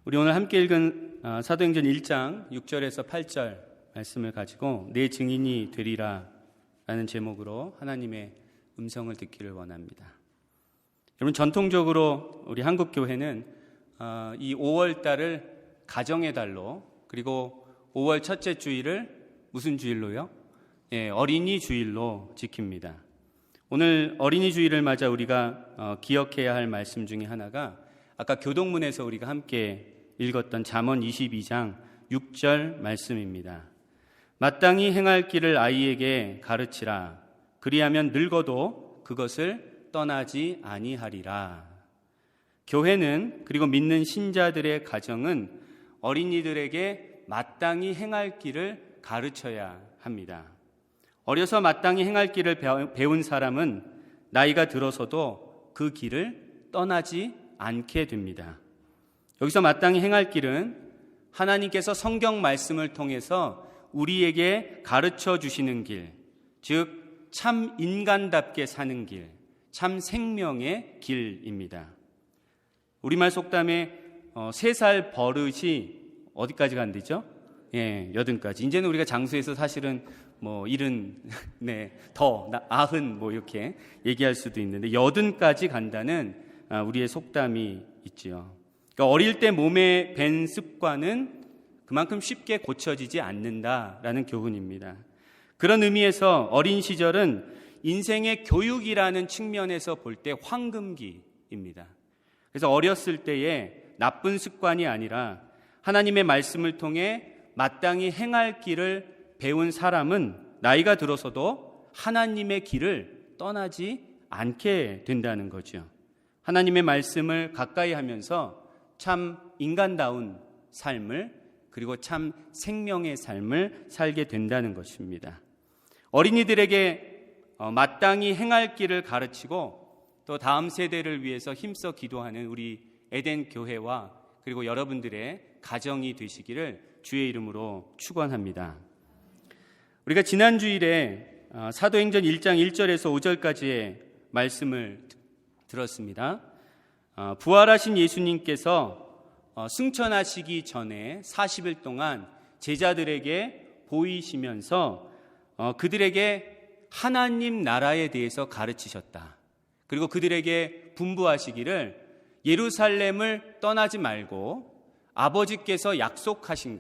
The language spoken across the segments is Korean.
우리 오늘 함께 읽은 사도행전 1장 6절에서 8절 말씀을 가지고 내 증인이 되리라 라는 제목으로 하나님의 음성을 듣기를 원합니다. 여러분, 전통적으로 우리 한국교회는 이 5월달을 가정의 달로, 그리고 5월 첫째 주일을 무슨 주일로요? 어린이 주일로 지킵니다. 오늘 어린이 주일을 맞아 우리가 기억해야 할 말씀 중에 하나가 아까 교동문에서 우리가 함께 읽었던 잠언 22장 6절 말씀입니다. 마땅히 행할 길을 아이에게 가르치라. 그리하면 늙어도 그것을 떠나지 아니하리라. 교회는, 그리고 믿는 신자들의 가정은 어린이들에게 마땅히 행할 길을 가르쳐야 합니다. 어려서 마땅히 행할 길을 배운 사람은 나이가 들어서도 그 길을 떠나지 않게 됩니다. 여기서 마땅히 행할 길은 하나님께서 성경 말씀을 통해서 우리에게 가르쳐 주시는 길, 즉 참 인간답게 사는 길, 참 생명의 길입니다. 우리말 속담에 3살 버릇이 어디까지 간대죠? 80까지. 이제는 우리가 장수해서 사실은 70, 더, 90 이렇게 얘기할 수도 있는데 80까지 간다는 우리의 속담이 있지요. 그러니까 어릴 때 몸에 밴 습관은 그만큼 쉽게 고쳐지지 않는다라는 교훈입니다. 그런 의미에서 어린 시절은 인생의 교육이라는 측면에서 볼 때 황금기입니다. 그래서 어렸을 때에 나쁜 습관이 아니라 하나님의 말씀을 통해 마땅히 행할 길을 배운 사람은 나이가 들어서도 하나님의 길을 떠나지 않게 된다는 거죠. 하나님의 말씀을 가까이 하면서 참 인간다운 삶을, 그리고 참 생명의 삶을 살게 된다는 것입니다. 어린이들에게 마땅히 행할 길을 가르치고 또 다음 세대를 위해서 힘써 기도하는 우리 에덴 교회와 그리고 여러분들의 가정이 되시기를 주의 이름으로 축원합니다. 우리가 지난 주일에 사도행전 1장 1절에서 5절까지의 말씀을 들었습니다. 부활하신 예수님께서 승천하시기 전에 40일 동안 제자들에게 보이시면서 그들에게 하나님 나라에 대해서 가르치셨다. 그리고 그들에게 분부하시기를 예루살렘을 떠나지 말고 아버지께서 약속하신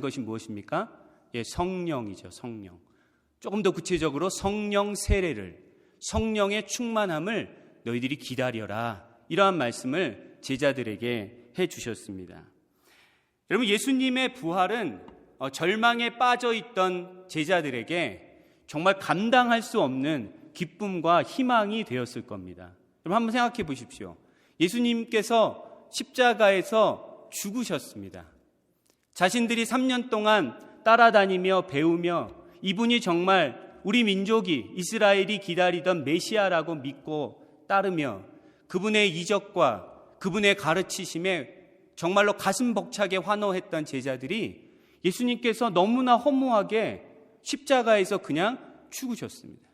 것이 무엇입니까? 성령이죠. 성령. 조금 더 구체적으로 성령 세례를, 성령의 충만함을 너희들이 기다려라. 이러한 말씀을 제자들에게 해주셨습니다. 여러분, 예수님의 부활은 절망에 빠져있던 제자들에게 정말 감당할 수 없는 기쁨과 희망이 되었을 겁니다. 여러분, 한번 생각해 보십시오. 예수님께서 십자가에서 죽으셨습니다. 자신들이 3년 동안 따라다니며 배우며 이분이 정말 우리 민족이, 이스라엘이 기다리던 메시아라고 믿고 따르며 그분의 이적과 그분의 가르치심에 정말로 가슴 벅차게 환호했던 제자들이 예수님께서 너무나 허무하게 십자가에서 그냥 죽으셨습니다.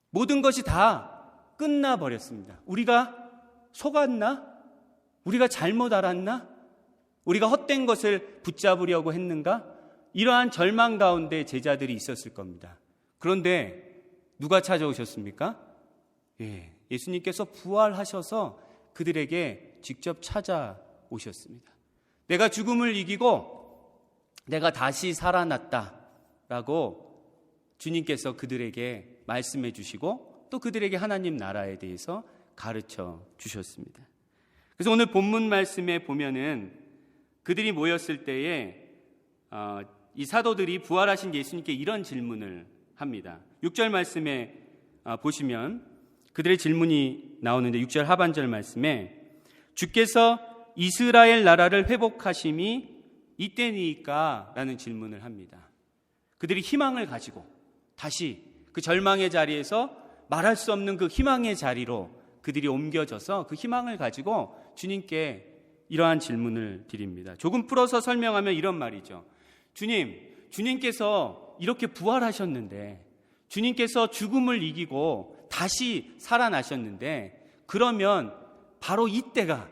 모든 것이 다 끝나버렸습니다. 우리가 속았나? 우리가 잘못 알았나? 우리가 헛된 것을 붙잡으려고 했는가? 이러한 절망 가운데 제자들이 있었을 겁니다. 그런데 누가 찾아오셨습니까? 예수님께서 부활하셔서 그들에게 직접 찾아오셨습니다. 내가 죽음을 이기고 내가 다시 살아났다라고 주님께서 그들에게 말씀해 주시고 또 그들에게 하나님 나라에 대해서 가르쳐 주셨습니다. 그래서 오늘 본문 말씀에 보면은 그들이 모였을 때에 이 사도들이 부활하신 예수님께 이런 질문을 합니다. 6절 말씀에 보시면 그들의 질문이 나오는데 6절 하반절 말씀에 주께서 이스라엘 나라를 회복하심이 이때니까? 라는 질문을 합니다. 그들이 희망을 가지고 다시 그 절망의 자리에서 말할 수 없는 그 희망의 자리로 그들이 옮겨져서 그 희망을 가지고 주님께 이러한 질문을 드립니다. 조금 풀어서 설명하면 이런 말이죠. 주님께서 이렇게 부활하셨는데, 주님께서 죽음을 이기고 다시 살아나셨는데, 그러면 바로 이때가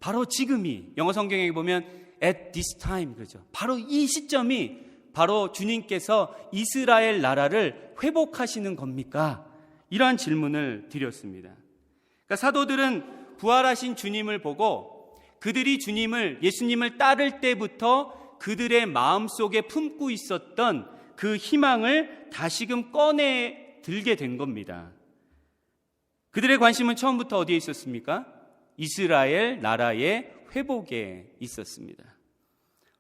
바로 지금이, 영어 성경에 보면 at this time 그러죠. 바로 이 시점이 바로 주님께서 이스라엘 나라를 회복하시는 겁니까? 이러한 질문을 드렸습니다. 그러니까 사도들은 부활하신 주님을 보고 그들이 예수님을 따를 때부터 그들의 마음속에 품고 있었던 그 희망을 다시금 꺼내 들게 된 겁니다. 그들의 관심은 처음부터 어디에 있었습니까? 이스라엘 나라의 회복에 있었습니다.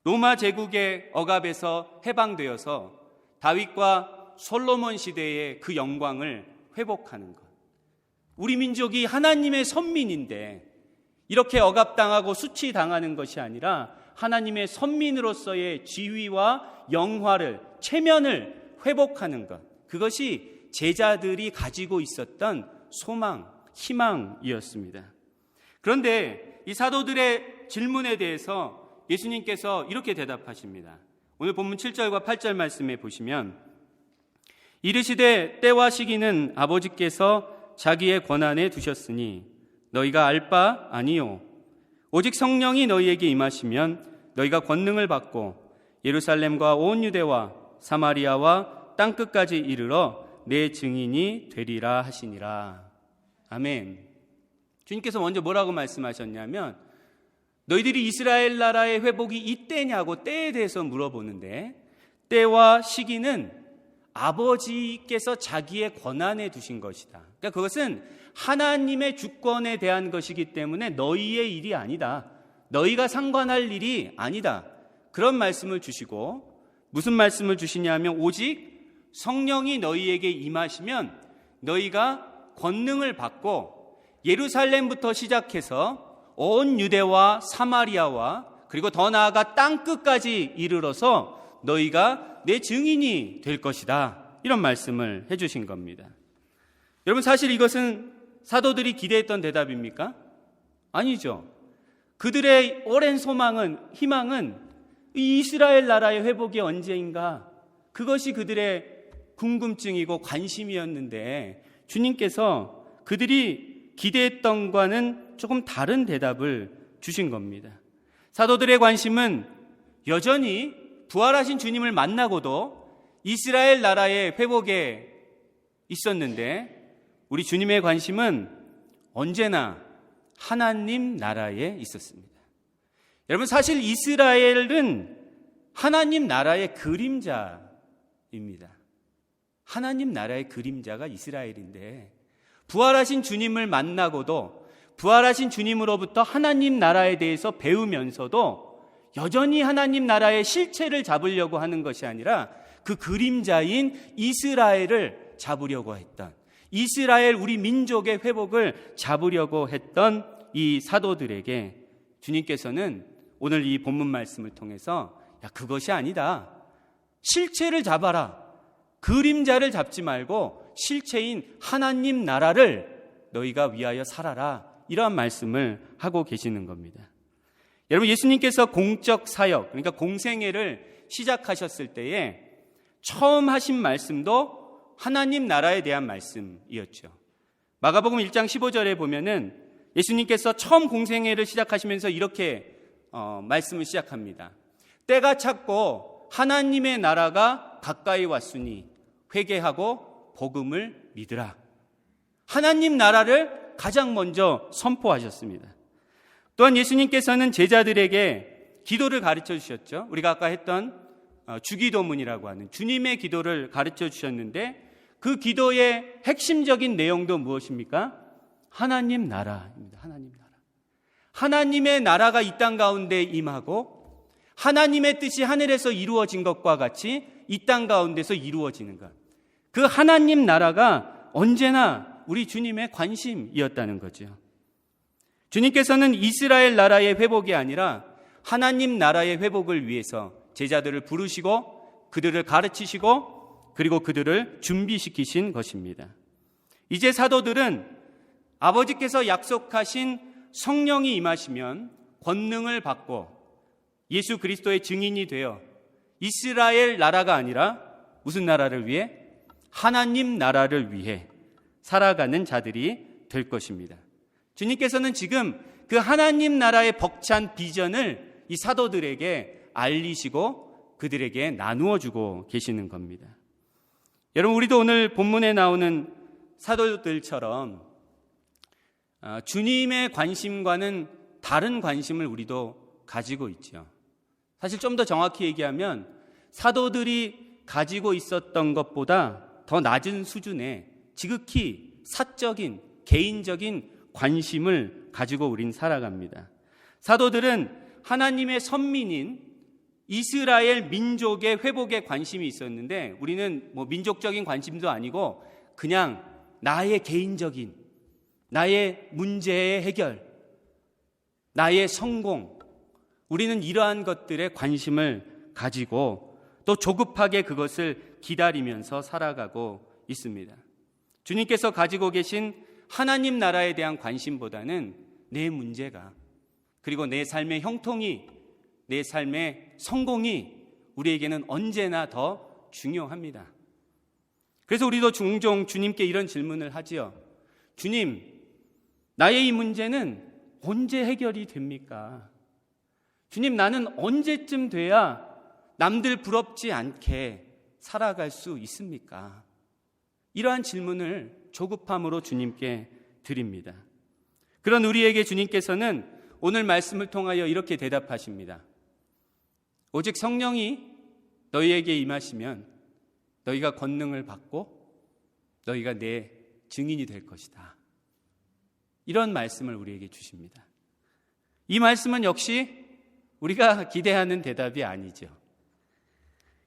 로마 제국의 억압에서 해방되어서 다윗과 솔로몬 시대의 그 영광을 회복하는 것. 우리 민족이 하나님의 선민인데 이렇게 억압당하고 수치당하는 것이 아니라 하나님의 선민으로서의 지위와 영화를, 체면을 회복하는 것. 그것이 제자들이 가지고 있었던 소망, 희망이었습니다. 그런데 이 사도들의 질문에 대해서 예수님께서 이렇게 대답하십니다. 오늘 본문 7절과 8절 말씀에 보시면 이르시되 때와 시기는 아버지께서 자기의 권한에 두셨으니 너희가 알 바 아니요 오직 성령이 너희에게 임하시면 너희가 권능을 받고 예루살렘과 온 유대와 사마리아와 땅끝까지 이르러 내 증인이 되리라 하시니라. 아멘. 주님께서 먼저 뭐라고 말씀하셨냐면 너희들이 이스라엘 나라의 회복이 이때냐고 때에 대해서 물어보는데 때와 시기는 아버지께서 자기의 권한에 두신 것이다. 그러니까 그것은 하나님의 주권에 대한 것이기 때문에 너희의 일이 아니다. 너희가 상관할 일이 아니다. 그런 말씀을 주시고 무슨 말씀을 주시냐면 오직 성령이 너희에게 임하시면 너희가 권능을 받고 예루살렘부터 시작해서 온 유대와 사마리아와 그리고 더 나아가 땅끝까지 이르러서 너희가 내 증인이 될 것이다. 이런 말씀을 해주신 겁니다. 여러분 사실 이것은 사도들이 기대했던 대답입니까? 아니죠. 그들의 오랜 소망은, 희망은 이 이스라엘 나라의 회복이 언제인가? 그것이 그들의 궁금증이고 관심이었는데 주님께서 그들이 기대했던과는 조금 다른 대답을 주신 겁니다. 사도들의 관심은 여전히 부활하신 주님을 만나고도 이스라엘 나라의 회복에 있었는데 우리 주님의 관심은 언제나 하나님 나라에 있었습니다. 여러분 사실 이스라엘은 하나님 나라의 그림자입니다. 하나님 나라의 그림자가 이스라엘인데 부활하신 주님을 만나고도 부활하신 주님으로부터 하나님 나라에 대해서 배우면서도 여전히 하나님 나라의 실체를 잡으려고 하는 것이 아니라 그 그림자인 이스라엘을 잡으려고 했던 이스라엘 우리 민족의 회복을 잡으려고 했던 이 사도들에게 주님께서는 오늘 이 본문 말씀을 통해서 야 그것이 아니다. 실체를 잡아라. 그림자를 잡지 말고 실체인 하나님 나라를 너희가 위하여 살아라. 이러한 말씀을 하고 계시는 겁니다. 여러분 예수님께서 공적 사역 그러니까 공생애를 시작하셨을 때에 처음 하신 말씀도 하나님 나라에 대한 말씀이었죠. 마가복음 1장 15절에 보면은 예수님께서 처음 공생애를 시작하시면서 이렇게 말씀을 시작합니다. 때가 찼고 하나님의 나라가 가까이 왔으니 회개하고 복음을 믿으라. 하나님 나라를 가장 먼저 선포하셨습니다. 또한 예수님께서는 제자들에게 기도를 가르쳐 주셨죠. 우리가 아까 했던 주기도문이라고 하는 주님의 기도를 가르쳐 주셨는데 그 기도의 핵심적인 내용도 무엇입니까? 하나님 나라입니다. 하나님 나라. 하나님의 나라가 이 땅 가운데 임하고 하나님의 뜻이 하늘에서 이루어진 것과 같이 이 땅 가운데서 이루어지는 것. 그 하나님 나라가 언제나 우리 주님의 관심이었다는 거죠. 주님께서는 이스라엘 나라의 회복이 아니라 하나님 나라의 회복을 위해서 제자들을 부르시고 그들을 가르치시고 그리고 그들을 준비시키신 것입니다. 이제 사도들은 아버지께서 약속하신 성령이 임하시면 권능을 받고 예수 그리스도의 증인이 되어 이스라엘 나라가 아니라 무슨 나라를 위해? 하나님 나라를 위해 살아가는 자들이 될 것입니다. 주님께서는 지금 그 하나님 나라의 벅찬 비전을 이 사도들에게 알리시고 그들에게 나누어 주고 계시는 겁니다. 여러분, 우리도 오늘 본문에 나오는 사도들처럼 주님의 관심과는 다른 관심을 우리도 가지고 있죠. 사실 좀 더 정확히 얘기하면 사도들이 가지고 있었던 것보다 더 낮은 수준의 지극히 사적인 개인적인 관심을 가지고 우린 살아갑니다. 사도들은 하나님의 선민인 이스라엘 민족의 회복에 관심이 있었는데 우리는 뭐 민족적인 관심도 아니고 그냥 나의 개인적인, 나의 문제의 해결, 나의 성공, 우리는 이러한 것들에 관심을 가지고 또 조급하게 그것을 기다리면서 살아가고 있습니다. 주님께서 가지고 계신 하나님 나라에 대한 관심보다는 내 문제가, 그리고 내 삶의 형통이, 내 삶의 성공이 우리에게는 언제나 더 중요합니다. 그래서 우리도 종종 주님께 이런 질문을 하지요. 주님, 나의 이 문제는 언제 해결이 됩니까? 주님, 나는 언제쯤 돼야 남들 부럽지 않게 살아갈 수 있습니까? 이러한 질문을 조급함으로 주님께 드립니다. 그런 우리에게 주님께서는 오늘 말씀을 통하여 이렇게 대답하십니다. 오직 성령이 너희에게 임하시면 너희가 권능을 받고 너희가 내 증인이 될 것이다. 이런 말씀을 우리에게 주십니다. 이 말씀은 역시 우리가 기대하는 대답이 아니죠.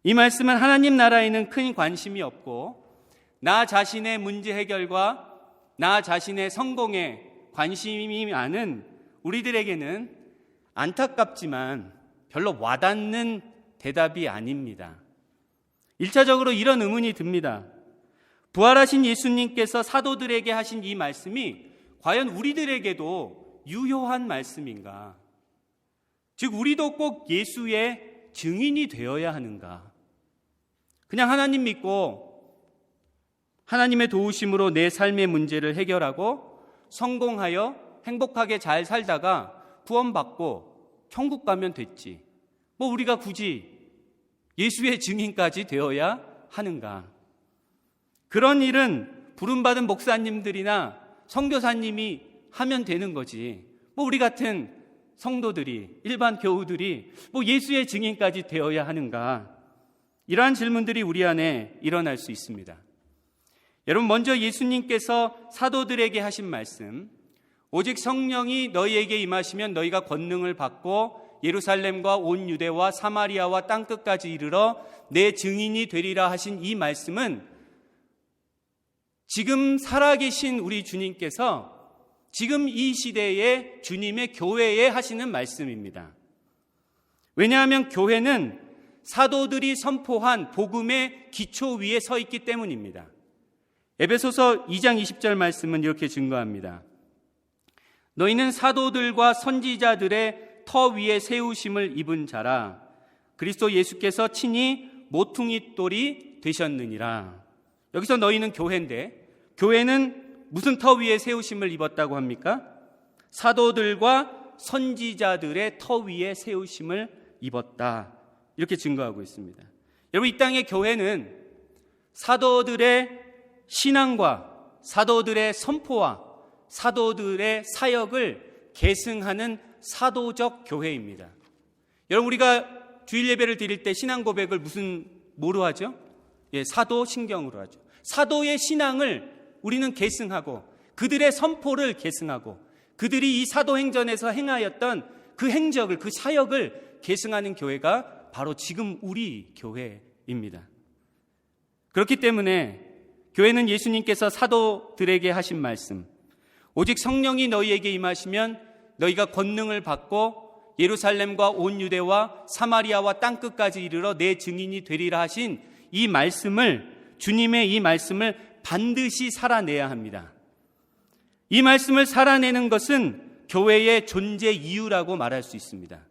이 말씀은 하나님 나라에는 큰 관심이 없고 나 자신의 문제 해결과 나 자신의 성공에 관심이 많은 우리들에게는 안타깝지만 별로 와닿는 대답이 아닙니다. 1차적으로 이런 의문이 듭니다. 부활하신 예수님께서 사도들에게 하신 이 말씀이 과연 우리들에게도 유효한 말씀인가? 즉 우리도 꼭 예수의 증인이 되어야 하는가? 그냥 하나님 믿고 하나님의 도우심으로 내 삶의 문제를 해결하고 성공하여 행복하게 잘 살다가 구원받고 천국 가면 됐지. 뭐 우리가 굳이 예수의 증인까지 되어야 하는가? 그런 일은 부름받은 목사님들이나 선교사님이 하면 되는 거지. 뭐 우리 같은 성도들이, 일반 교우들이 뭐 예수의 증인까지 되어야 하는가? 이러한 질문들이 우리 안에 일어날 수 있습니다. 여러분, 먼저 예수님께서 사도들에게 하신 말씀, 오직 성령이 너희에게 임하시면 너희가 권능을 받고 예루살렘과 온 유대와 사마리아와 땅끝까지 이르러 내 증인이 되리라 하신 이 말씀은 지금 살아계신 우리 주님께서 지금 이 시대에 주님의 교회에 하시는 말씀입니다. 왜냐하면 교회는 사도들이 선포한 복음의 기초 위에 서 있기 때문입니다. 에베소서 2장 20절 말씀은 이렇게 증거합니다. 너희는 사도들과 선지자들의 터 위에 세우심을 입은 자라. 그리스도 예수께서 친히 모퉁이 돌이 되셨느니라. 여기서 너희는 교회인데, 교회는 무슨 터 위에 세우심을 입었다고 합니까? 사도들과 선지자들의 터 위에 세우심을 입었다. 이렇게 증거하고 있습니다. 여러분, 이 땅의 교회는 사도들의 신앙과 사도들의 선포와 사도들의 사역을 계승하는 사도적 교회입니다. 여러분, 우리가 주일 예배를 드릴 때 신앙 고백을 뭐로 하죠? 사도 신경으로 하죠. 사도의 신앙을 우리는 계승하고 그들의 선포를 계승하고 그들이 이 사도행전에서 행하였던 그 행적을, 그 사역을 계승하는 교회가 바로 지금 우리 교회입니다. 그렇기 때문에 교회는 예수님께서 사도들에게 하신 말씀, 오직 성령이 너희에게 임하시면 너희가 권능을 받고 예루살렘과 온 유대와 사마리아와 땅끝까지 이르러 내 증인이 되리라 하신 이 말씀을, 주님의 이 말씀을 반드시 살아내야 합니다. 이 말씀을 살아내는 것은 교회의 존재 이유라고 말할 수 있습니다.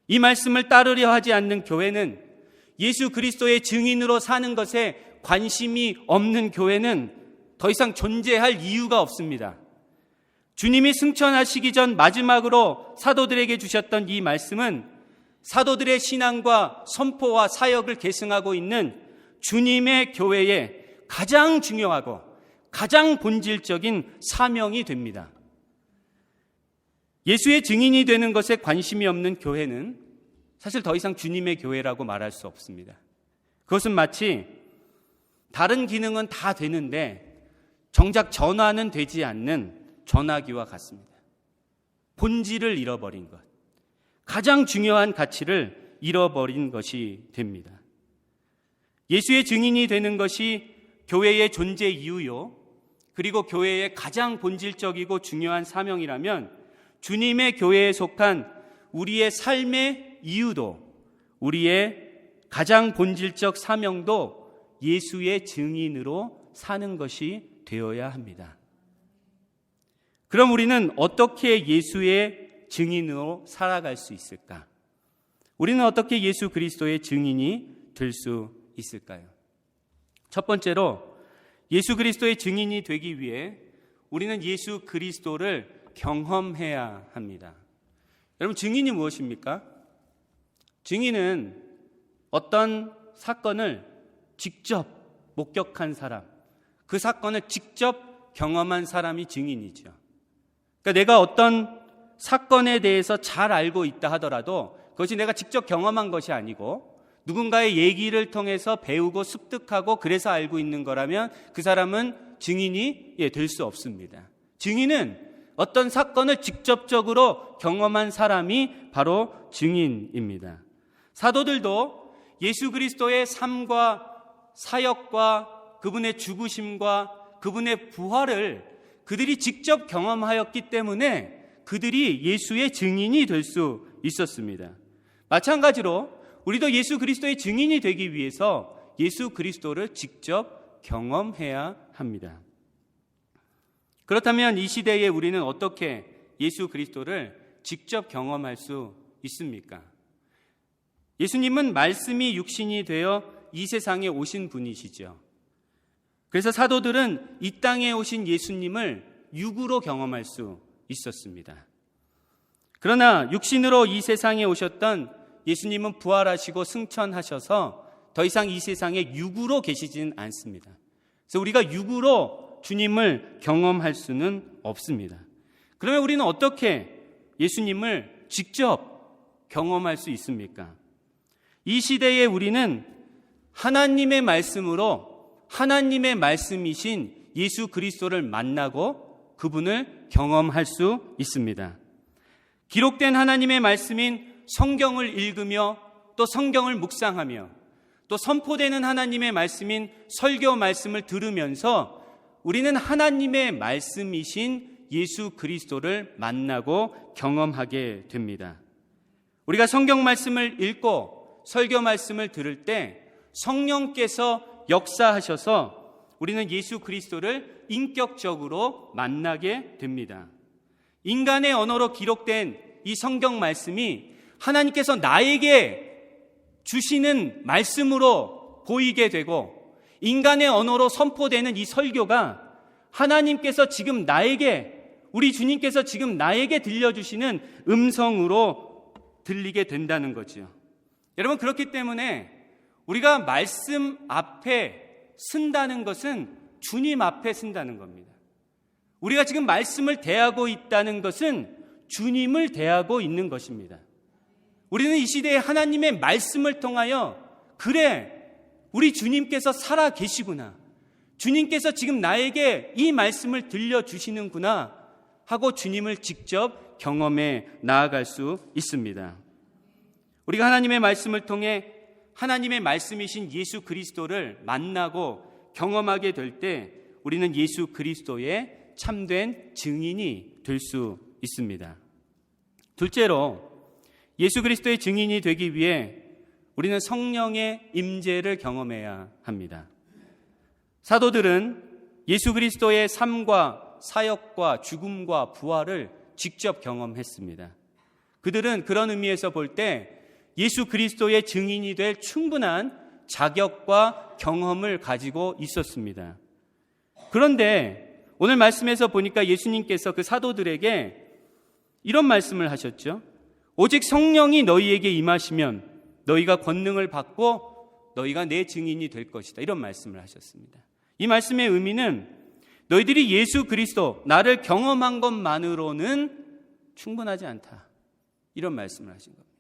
이 말씀을 따르려 하지 않는 교회는, 예수 그리스도의 증인으로 사는 것에 관심이 없는 교회는 더 이상 존재할 이유가 없습니다. 주님이 승천하시기 전 마지막으로 사도들에게 주셨던 이 말씀은 사도들의 신앙과 선포와 사역을 계승하고 있는 주님의 교회의 가장 중요하고 가장 본질적인 사명이 됩니다. 예수의 증인이 되는 것에 관심이 없는 교회는 사실 더 이상 주님의 교회라고 말할 수 없습니다. 그것은 마치 다른 기능은 다 되는데 정작 전화는 되지 않는 전화기와 같습니다. 본질을 잃어버린 것, 가장 중요한 가치를 잃어버린 것이 됩니다. 예수의 증인이 되는 것이 교회의 존재 이유요, 그리고 교회의 가장 본질적이고 중요한 사명이라면 주님의 교회에 속한 우리의 삶의 이유도, 우리의 가장 본질적 사명도 예수의 증인으로 사는 것이 되어야 합니다. 그럼 우리는 어떻게 예수의 증인으로 살아갈 수 있을까? 우리는 어떻게 예수 그리스도의 증인이 될 수 있을까요? 첫 번째로 예수 그리스도의 증인이 되기 위해 우리는 예수 그리스도를 경험해야 합니다. 여러분, 증인이 무엇입니까? 증인은 어떤 사건을 직접 목격한 사람, 그 사건을 직접 경험한 사람이 증인이죠. 그러니까 내가 어떤 사건에 대해서 잘 알고 있다 하더라도 그것이 내가 직접 경험한 것이 아니고 누군가의 얘기를 통해서 배우고 습득하고 그래서 알고 있는 거라면 그 사람은 증인이 될 수 없습니다. 증인은 어떤 사건을 직접적으로 경험한 사람이 바로 증인입니다. 사도들도 예수 그리스도의 삶과 사역과 그분의 죽으심과 그분의 부활을 그들이 직접 경험하였기 때문에 그들이 예수의 증인이 될 수 있었습니다. 마찬가지로 우리도 예수 그리스도의 증인이 되기 위해서 예수 그리스도를 직접 경험해야 합니다. 그렇다면 이 시대에 우리는 어떻게 예수 그리스도를 직접 경험할 수 있습니까? 예수님은 말씀이 육신이 되어 이 세상에 오신 분이시죠. 그래서 사도들은 이 땅에 오신 예수님을 육으로 경험할 수 있었습니다. 그러나 육신으로 이 세상에 오셨던 예수님은 부활하시고 승천하셔서 더 이상 이 세상에 육으로 계시지는 않습니다. 그래서 우리가 육으로 주님을 경험할 수는 없습니다. 그러면 우리는 어떻게 예수님을 직접 경험할 수 있습니까? 이 시대에 우리는 하나님의 말씀으로 하나님의 말씀이신 예수 그리스도를 만나고 그분을 경험할 수 있습니다. 기록된 하나님의 말씀인 성경을 읽으며 또 성경을 묵상하며 또 선포되는 하나님의 말씀인 설교 말씀을 들으면서 우리는 하나님의 말씀이신 예수 그리스도를 만나고 경험하게 됩니다. 우리가 성경 말씀을 읽고 설교 말씀을 들을 때 성령께서 역사하셔서 우리는 예수 그리스도를 인격적으로 만나게 됩니다. 인간의 언어로 기록된 이 성경 말씀이 하나님께서 나에게 주시는 말씀으로 보이게 되고 인간의 언어로 선포되는 이 설교가 하나님께서 지금 나에게, 우리 주님께서 지금 나에게 들려주시는 음성으로 들리게 된다는 거죠. 여러분, 그렇기 때문에 우리가 말씀 앞에 쓴다는 것은 주님 앞에 쓴다는 겁니다. 우리가 지금 말씀을 대하고 있다는 것은 주님을 대하고 있는 것입니다. 우리는 이 시대에 하나님의 말씀을 통하여 그래, 우리 주님께서 살아 계시구나, 주님께서 지금 나에게 이 말씀을 들려주시는구나 하고 주님을 직접 경험해 나아갈 수 있습니다. 우리가 하나님의 말씀을 통해 하나님의 말씀이신 예수 그리스도를 만나고 경험하게 될 때 우리는 예수 그리스도의 참된 증인이 될 수 있습니다. 둘째로 예수 그리스도의 증인이 되기 위해 우리는 성령의 임재를 경험해야 합니다. 사도들은 예수 그리스도의 삶과 사역과 죽음과 부활을 직접 경험했습니다. 그들은 그런 의미에서 볼 때 예수 그리스도의 증인이 될 충분한 자격과 경험을 가지고 있었습니다. 그런데 오늘 말씀에서 보니까 예수님께서 그 사도들에게 이런 말씀을 하셨죠. 오직 성령이 너희에게 임하시면 너희가 권능을 받고 너희가 내 증인이 될 것이다. 이런 말씀을 하셨습니다. 이 말씀의 의미는 너희들이 예수 그리스도, 나를 경험한 것만으로는 충분하지 않다. 이런 말씀을 하신 겁니다.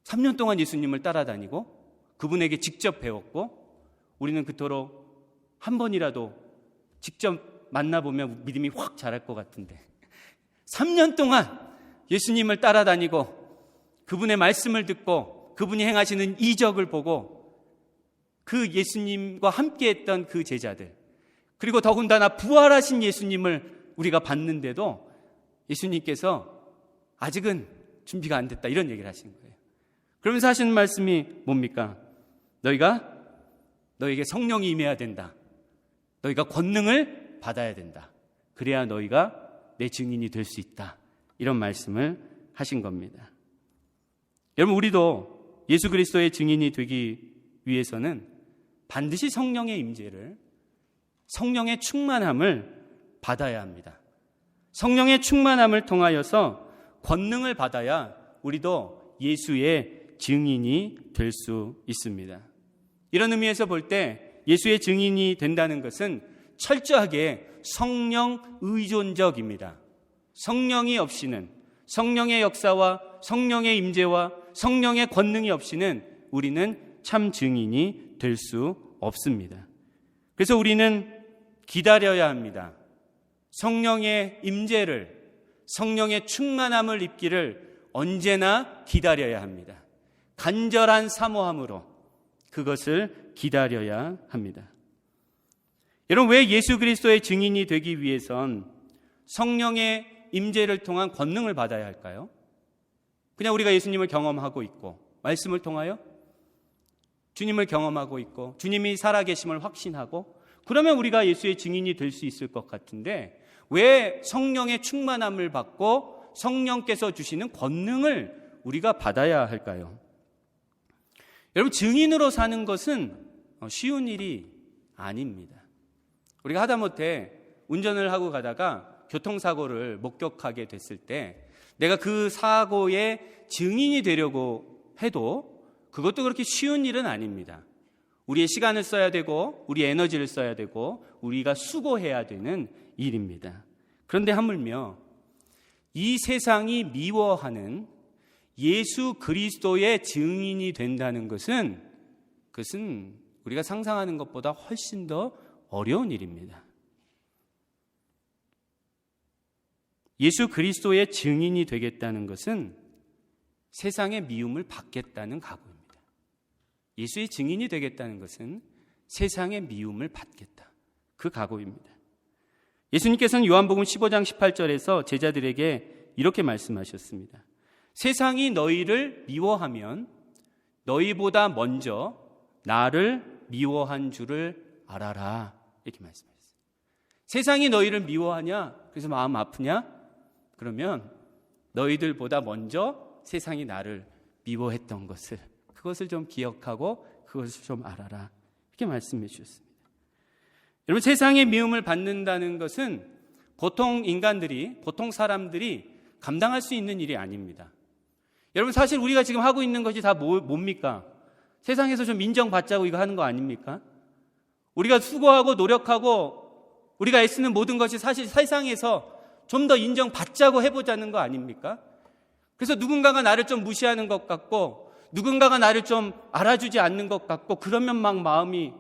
3년 동안 예수님을 따라다니고 그분에게 직접 배웠고 우리는 그토록 한 번이라도 직접 만나보면 믿음이 확 자랄 것 같은데 3년 동안 예수님을 따라다니고 그분의 말씀을 듣고 그분이 행하시는 이적을 보고 그 예수님과 함께했던 그 제자들, 그리고 더군다나 부활하신 예수님을 우리가 봤는데도 예수님께서 아직은 준비가 안 됐다 이런 얘기를 하신 거예요. 그러면서 하시는 말씀이 뭡니까? 너에게 성령이 임해야 된다. 너희가 권능을 받아야 된다. 그래야 너희가 내 증인이 될 수 있다. 이런 말씀을 하신 겁니다. 여러분, 우리도 예수 그리스도의 증인이 되기 위해서는 반드시 성령의 임재를, 성령의 충만함을 받아야 합니다. 성령의 충만함을 통하여서 권능을 받아야 우리도 예수의 증인이 될 수 있습니다. 이런 의미에서 볼 때 예수의 증인이 된다는 것은 철저하게 성령 의존적입니다. 성령이 없이는, 성령의 역사와 성령의 임재와 성령의 권능이 없이는 우리는 참 증인이 될 수 없습니다. 그래서 우리는 기다려야 합니다. 성령의 임재를, 성령의 충만함을 입기를 언제나 기다려야 합니다. 간절한 사모함으로 그것을 기다려야 합니다. 여러분, 왜 예수 그리스도의 증인이 되기 위해선 성령의 임재를 통한 권능을 받아야 할까요? 그냥 우리가 예수님을 경험하고 있고 말씀을 통하여 주님을 경험하고 있고 주님이 살아계심을 확신하고 그러면 우리가 예수의 증인이 될 수 있을 것 같은데 왜 성령의 충만함을 받고 성령께서 주시는 권능을 우리가 받아야 할까요? 여러분, 증인으로 사는 것은 쉬운 일이 아닙니다. 우리가 하다못해 운전을 하고 가다가 교통사고를 목격하게 됐을 때 내가 그 사고의 증인이 되려고 해도 그것도 그렇게 쉬운 일은 아닙니다. 우리의 시간을 써야 되고 우리의 에너지를 써야 되고 우리가 수고해야 되는 일입니다. 그런데 하물며 이 세상이 미워하는 예수 그리스도의 증인이 된다는 것은 그것은 우리가 상상하는 것보다 훨씬 더 어려운 일입니다. 예수 그리스도의 증인이 되겠다는 것은 세상의 미움을 받겠다는 각오입니다. 예수의 증인이 되겠다는 것은 세상의 미움을 받겠다. 그 각오입니다. 예수님께서는 요한복음 15장 18절에서 제자들에게 이렇게 말씀하셨습니다. 세상이 너희를 미워하면 너희보다 먼저 나를 미워한 줄을 알아라. 이렇게 말씀하셨어요. 세상이 너희를 미워하냐? 그래서 마음 아프냐? 그러면 너희들보다 먼저 세상이 나를 미워했던 것을, 그것을 좀 기억하고 그것을 좀 알아라. 이렇게 말씀해 주셨습니다. 여러분, 세상의 미움을 받는다는 것은 보통 인간들이, 보통 사람들이 감당할 수 있는 일이 아닙니다. 여러분, 사실 우리가 지금 하고 있는 것이 다 뭡니까? 세상에서 좀 인정받자고 이거 하는 거 아닙니까? 우리가 수고하고 노력하고 우리가 애쓰는 모든 것이 사실 세상에서 좀 더 인정받자고 해보자는 거 아닙니까? 그래서 누군가가 나를 좀 무시하는 것 같고 누군가가 나를 좀 알아주지 않는 것 같고 그러면 막 마음이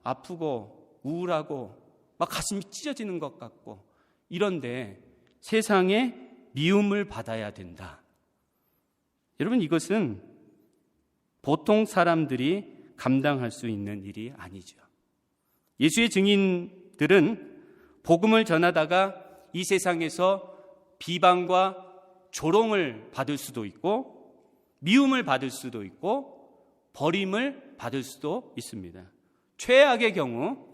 아프고 우울하고 막 가슴이 찢어지는 것 같고 이런데 세상에 미움을 받아야 된다. 여러분, 이것은 보통 사람들이 감당할 수 있는 일이 아니죠. 예수의 증인들은 복음을 전하다가 이 세상에서 비방과 조롱을 받을 수도 있고 미움을 받을 수도 있고 버림을 받을 수도 있습니다. 최악의 경우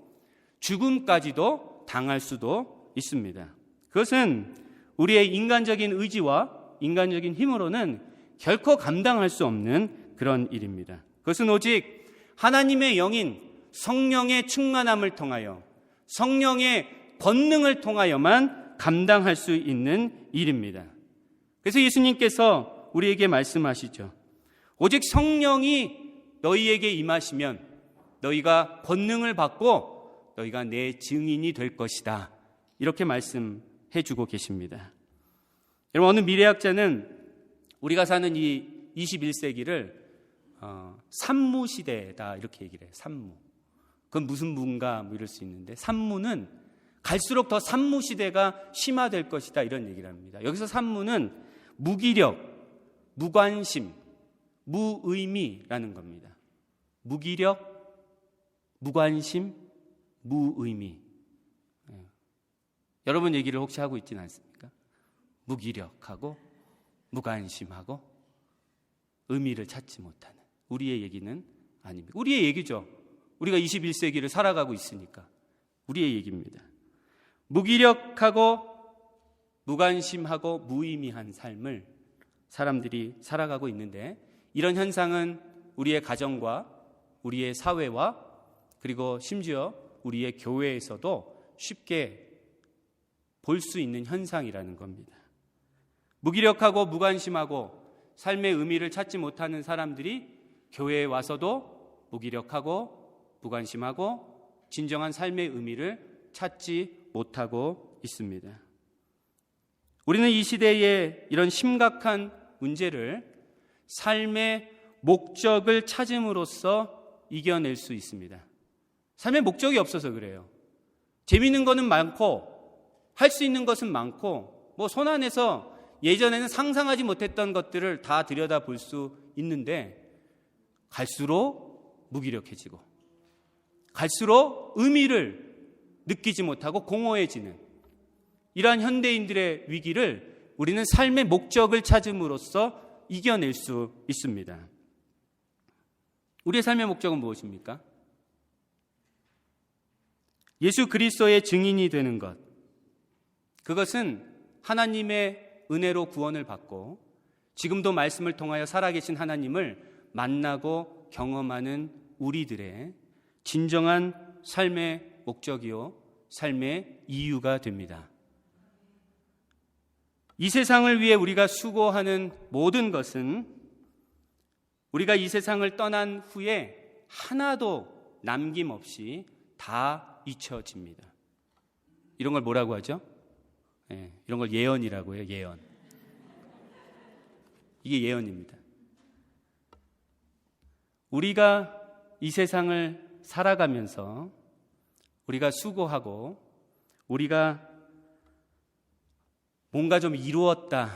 죽음까지도 당할 수도 있습니다. 그것은 우리의 인간적인 의지와 인간적인 힘으로는 결코 감당할 수 없는 그런 일입니다. 그것은 오직 하나님의 영인 성령의 충만함을 통하여 성령의 권능을 통하여만 감당할 수 있는 일입니다. 그래서 예수님께서 우리에게 말씀하시죠. 오직 성령이 너희에게 임하시면 너희가 권능을 받고 너희가 내 증인이 될 것이다. 이렇게 말씀해 주고 계십니다. 여러분, 어느 미래학자는 우리가 사는 이 21세기를 산무시대다 이렇게 얘기를 해요. 산무. 그건 무슨 무인가 뭐 이럴 수 있는데, 산무는 갈수록 더 산무시대가 심화될 것이다 이런 얘기를 합니다. 여기서 산무는 무기력, 무관심, 무의미라는 겁니다. 무기력, 무관심, 무의미. 여러분 얘기를 혹시 하고 있지는 않습니까? 무기력하고 무관심하고 의미를 찾지 못하는 우리의 얘기는 아닙니다. 우리의 얘기죠. 우리가 21세기를 살아가고 있으니까 우리의 얘기입니다. 무기력하고 무관심하고 무의미한 삶을 사람들이 살아가고 있는데, 이런 현상은 우리의 가정과 우리의 사회와 그리고 심지어 우리의 교회에서도 쉽게 볼 수 있는 현상이라는 겁니다. 무기력하고 무관심하고 삶의 의미를 찾지 못하는 사람들이 교회에 와서도 무기력하고 무관심하고 진정한 삶의 의미를 찾지 못하고 있습니다. 우리는 이 시대의 이런 심각한 문제를 삶의 목적을 찾음으로써 이겨낼 수 있습니다. 삶의 목적이 없어서 그래요. 재미있는 거는 많고 할 수 있는 것은 많고 뭐 손 안에서 예전에는 상상하지 못했던 것들을 다 들여다볼 수 있는데, 갈수록 무기력해지고 갈수록 의미를 느끼지 못하고 공허해지는 이러한 현대인들의 위기를 우리는 삶의 목적을 찾음으로써 이겨낼 수 있습니다. 우리의 삶의 목적은 무엇입니까? 예수 그리스도의 증인이 되는 것. 그것은 하나님의 은혜로 구원을 받고 지금도 말씀을 통하여 살아계신 하나님을 만나고 경험하는 우리들의 진정한 삶의 목적이요, 삶의 이유가 됩니다. 이 세상을 위해 우리가 수고하는 모든 것은 우리가 이 세상을 떠난 후에 하나도 남김없이 다 잊혀집니다. 이런 걸 뭐라고 하죠? 이런 걸 예언이라고 해요. 예언. 이게 예언입니다. 우리가 이 세상을 살아가면서 우리가 수고하고 우리가 뭔가 좀 이루었다,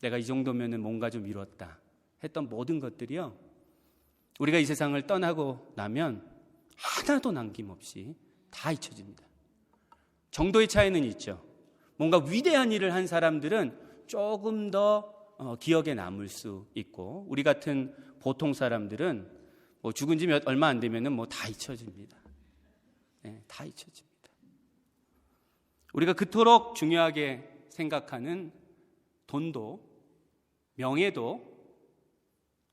내가 이 정도면은 뭔가 좀 이루었다 했던 모든 것들이요, 우리가 이 세상을 떠나고 나면 하나도 남김없이 다 잊혀집니다. 정도의 차이는 있죠. 뭔가 위대한 일을 한 사람들은 조금 더 기억에 남을 수 있고, 우리 같은 보통 사람들은 뭐 죽은 지 얼마 안 되면은 뭐 다 잊혀집니다. 다 잊혀집니다. 우리가 그토록 중요하게 생각하는 돈도, 명예도,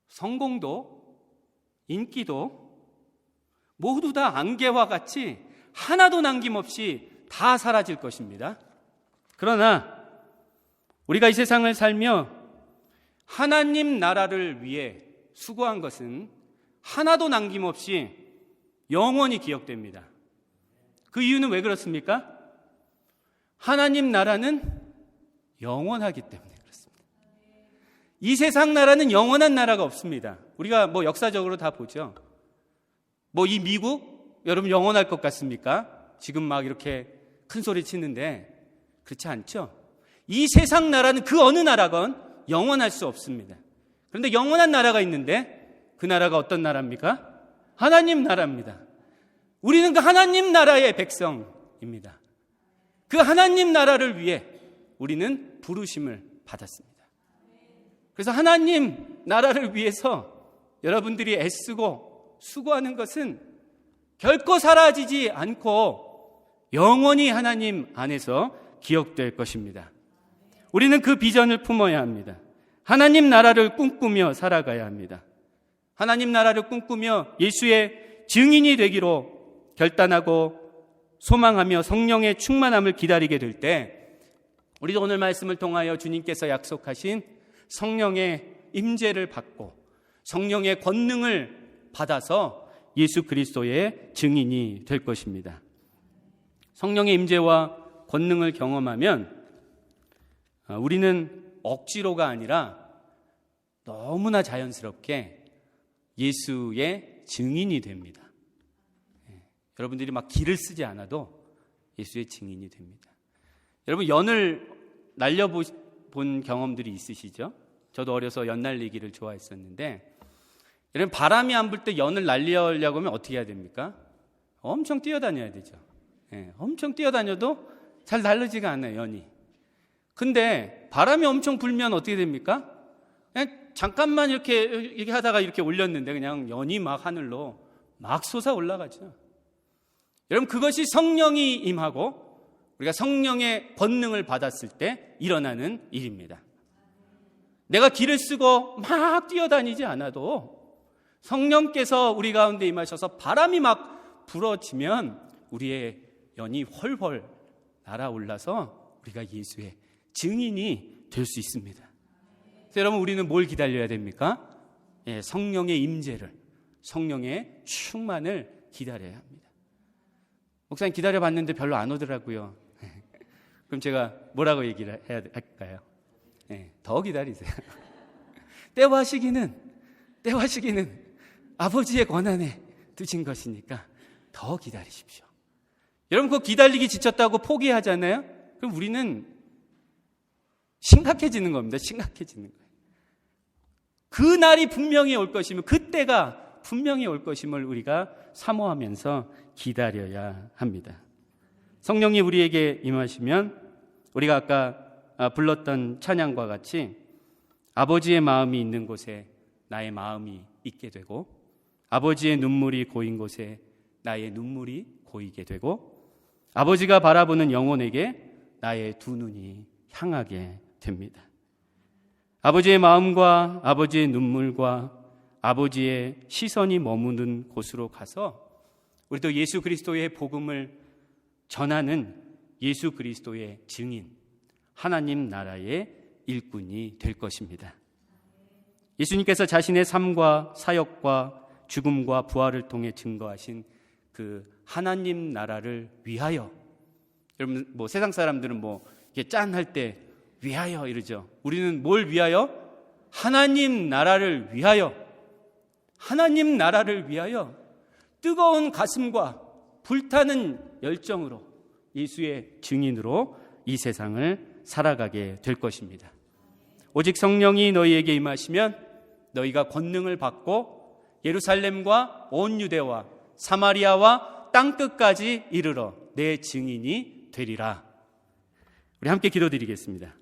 성공도, 인기도 모두 다 안개와 같이 하나도 남김없이 다 사라질 것입니다. 그러나 우리가 이 세상을 살며 하나님 나라를 위해 수고한 것은 하나도 남김없이 영원히 기억됩니다. 그 이유는 왜 그렇습니까? 하나님 나라는 영원하기 때문에 그렇습니다. 이 세상 나라는 영원한 나라가 없습니다. 우리가 뭐 역사적으로 다 보죠. 뭐 이 미국, 여러분 영원할 것 같습니까? 지금 막 이렇게 큰 소리 치는데 그렇지 않죠? 이 세상 나라는 그 어느 나라건 영원할 수 없습니다. 그런데 영원한 나라가 있는데 그 나라가 어떤 나라입니까? 하나님 나라입니다. 우리는 그 하나님 나라의 백성입니다. 그 하나님 나라를 위해 우리는 부르심을 받았습니다. 그래서 하나님 나라를 위해서 여러분들이 애쓰고 수고하는 것은 결코 사라지지 않고 영원히 하나님 안에서 기억될 것입니다. 우리는 그 비전을 품어야 합니다. 하나님 나라를 꿈꾸며 살아가야 합니다. 하나님 나라를 꿈꾸며 예수의 증인이 되기로 결단하고 소망하며 성령의 충만함을 기다리게 될 때 우리도 오늘 말씀을 통하여 주님께서 약속하신 성령의 임재를 받고 성령의 권능을 받아서 예수 그리스도의 증인이 될 것입니다. 성령의 임재와 권능을 경험하면 우리는 억지로가 아니라 너무나 자연스럽게 예수의 증인이 됩니다. 여러분들이 막 기를 쓰지 않아도 예수의 증인이 됩니다. 여러분 연을 날려본 경험들이 있으시죠? 저도 어려서 연 날리기를 좋아했었는데 여러분 바람이 안 불 때 연을 날리려고 하면 어떻게 해야 됩니까? 엄청 뛰어다녀야 되죠. 엄청 뛰어다녀도 잘 날리지가 않아요, 연이. 근데 바람이 엄청 불면 어떻게 됩니까? 그냥 잠깐만 이렇게 하다가 이렇게 올렸는데 그냥 연이 막 하늘로 막 솟아 올라가죠. 여러분 그것이 성령이 임하고 우리가 성령의 권능을 받았을 때 일어나는 일입니다. 내가 기를 쓰고 막 뛰어다니지 않아도 성령께서 우리 가운데 임하셔서 바람이 막 불어지면 우리의 연이 훨훨 날아올라서 우리가 예수의 증인이 될 수 있습니다. 그래서 여러분 우리는 뭘 기다려야 됩니까? 성령의 임재를, 성령의 충만을 기다려야 합니다. 목사님 기다려봤는데 별로 안 오더라고요. 그럼 제가 뭐라고 얘기를 해야 할까요? 더 기다리세요. 때와 시기는 아버지의 권한에 두신 것이니까 더 기다리십시오. 여러분 그 기다리기 지쳤다고 포기하잖아요? 그럼 우리는 심각해지는 겁니다. 심각해지는 거예요. 그 날이 분명히 올 것이면 그때가 분명히 올 것임을 우리가 사모하면서 기다려야 합니다. 성령이 우리에게 임하시면 우리가 아까 불렀던 찬양과 같이 아버지의 마음이 있는 곳에 나의 마음이 있게 되고 아버지의 눈물이 고인 곳에 나의 눈물이 고이게 되고 아버지가 바라보는 영혼에게 나의 두 눈이 향하게 됩니다. 아버지의 마음과 아버지의 눈물과 아버지의 시선이 머무는 곳으로 가서 우리도 예수 그리스도의 복음을 전하는 예수 그리스도의 증인, 하나님 나라의 일꾼이 될 것입니다. 예수님께서 자신의 삶과 사역과 죽음과 부활을 통해 증거하신 그 하나님 나라를 위하여, 여러분 뭐 세상 사람들은 뭐 이렇게 짠 할 때 위하여 이러죠. 우리는 뭘 위하여? 하나님 나라를 위하여, 하나님 나라를 위하여 뜨거운 가슴과 불타는 열정으로 예수의 증인으로 이 세상을 살아가게 될 것입니다. 오직 성령이 너희에게 임하시면 너희가 권능을 받고 예루살렘과 온 유대와 사마리아와 땅끝까지 이르러 내 증인이 되리라. 우리 함께 기도드리겠습니다.